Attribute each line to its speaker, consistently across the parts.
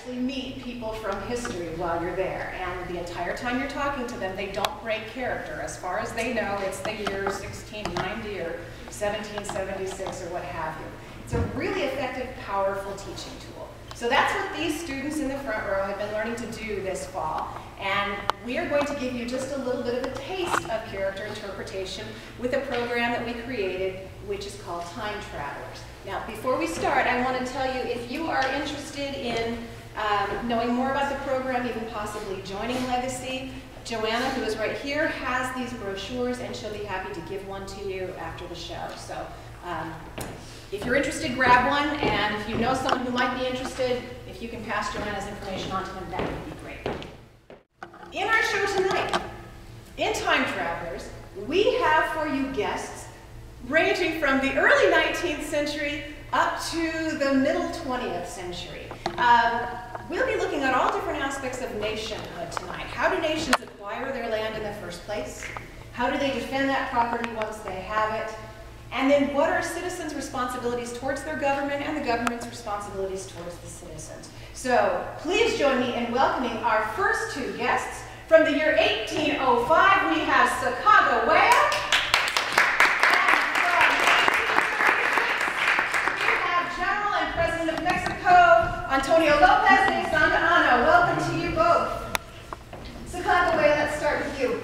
Speaker 1: actually meet people from history while you're there. And the entire time you're talking to them, they don't break character. As far as they know, it's the year 1690 or 1776 or what have you. It's a really effective, powerful teaching tool. So that's what these students in the front row have been learning to do this fall. And we are going to give you just a little bit of a taste of character interpretation with a program that we created, which is called Time Travelers. Now, before we start, I want to tell you, if you are interested in knowing more about the program, even possibly joining Legacy, Joanna, who is right here, has these brochures, and she'll be happy to give one to you after the show. So if you're interested, grab one, and if you know someone who might be interested, if you can pass Joanna's information on to them, that would be great. In our show tonight, in Time Travelers, we have for you guests ranging from the early 19th century up to the middle 20th century. We'll be looking at all different aspects of nationhood tonight. How do nations acquire their land in the first place? How do they defend that property once they have it? And then what are citizens' responsibilities towards their government and the government's responsibilities towards the citizens? So please join me in welcoming our first two guests. From the year 1805, we have Sacagewea. We have General and President of Mexico, Antonio Lopez de Santa Anna. Welcome to you both. Sacagewea, let's start with you.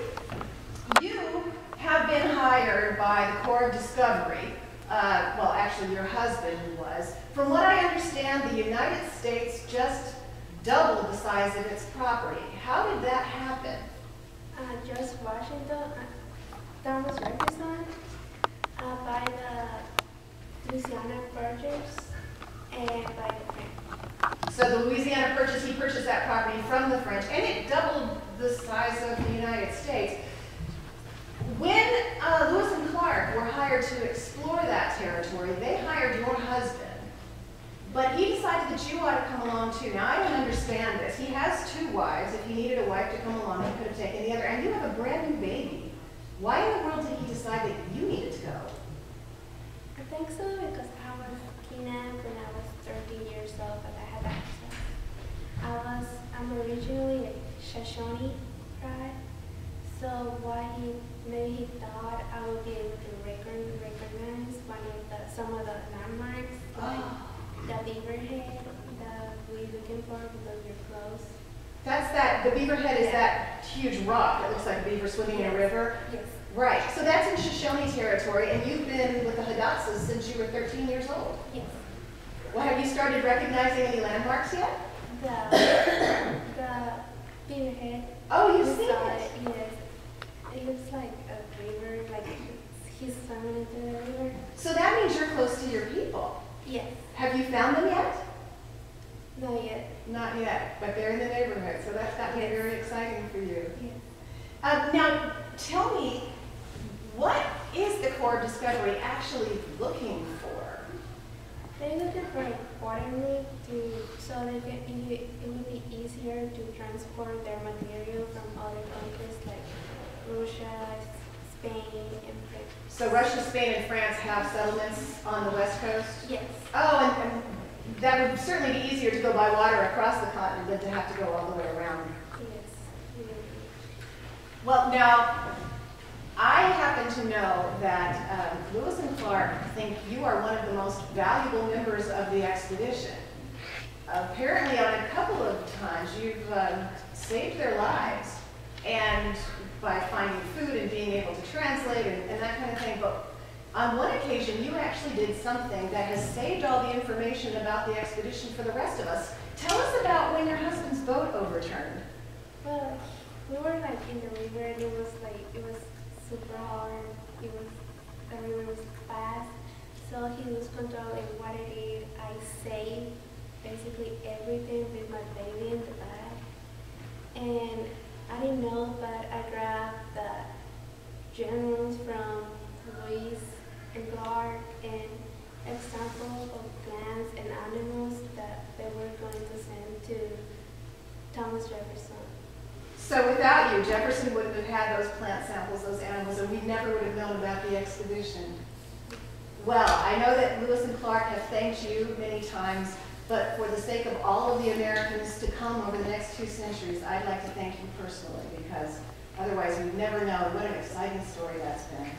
Speaker 1: You have been hired by the Corps of Discovery. Well, actually, your husband was. From what I understand, the United States just doubled the size of its property. How did that happen?
Speaker 2: George Washington, that was represented by the Louisiana Purchase and by the French.
Speaker 1: So the Louisiana Purchase, he purchased that property from the French, and it doubled the size of the United States. When Lewis and Clark were hired to explore that territory, they hired your husband. But he decided that you ought to come along too. Now, I don't understand this. He has two wives. If he needed a wife to come along, he could have taken the other. And you have a brand new baby. Why in the world did he decide that you needed to go?
Speaker 2: I think so because I was kidnapped when I was 13 years old, but I had access. I'm originally a Shoshone tribe, so maybe he thought I would be able to recognize some of the landmarks, like the beaver head that we're looking for because we're close.
Speaker 1: The beaver head is that huge rock that looks like a beaver swimming in a river?
Speaker 2: Yes.
Speaker 1: Right, so that's in Shoshone territory, and you've been with the Hidatsas since you were 13 years old.
Speaker 2: Yes.
Speaker 1: Well, have you started recognizing any landmarks yet?
Speaker 2: The beaver head.
Speaker 1: Oh, you've seen it?
Speaker 2: Yes. It looks like a river, like he's swimming into the river.
Speaker 1: So that means you're close to your people.
Speaker 2: Yes.
Speaker 1: Have you found them yet?
Speaker 2: Not yet.
Speaker 1: Not yet, but they're in the neighborhood, so that's got to be very exciting for you.
Speaker 2: Yes.
Speaker 1: Now, tell me, what is the Corps of Discovery actually looking for?
Speaker 2: They're looking for a quarterly so it would be easier to transport their material from other countries like Russia, Spain, and France.
Speaker 1: So Russia, Spain, and France have settlements on the West Coast?
Speaker 2: Yes.
Speaker 1: Oh, and that would certainly be easier to go by water across the continent than to have to go all the way around.
Speaker 2: Yes.
Speaker 1: Well, now, I happen to know that Lewis and Clark think you are one of the most valuable members of the expedition. Apparently, on a couple of times, you've saved their lives, and by finding food and being able to translate and that kind of thing. But on one occasion, you actually did something that has saved all the information about the expedition for the rest of us. Tell us about when your husband's boat overturned.
Speaker 2: Well, we were like in the river, and it was super hard. The river was fast, so he lost control. And what I did, I saved basically everything with my baby in the bag. And I didn't know, but I grabbed the journals from Lewis and Clark and examples of plants and animals that they were going to send to Thomas Jefferson.
Speaker 1: So without you, Jefferson wouldn't have had those plant samples, those animals, and we never would have known about the expedition. Well, I know that Lewis and Clark have thanked you many times,
Speaker 3: But for the sake of all of the Americans to come over the next 2 centuries, I'd like to thank you personally, because otherwise you never know what an exciting story that's been.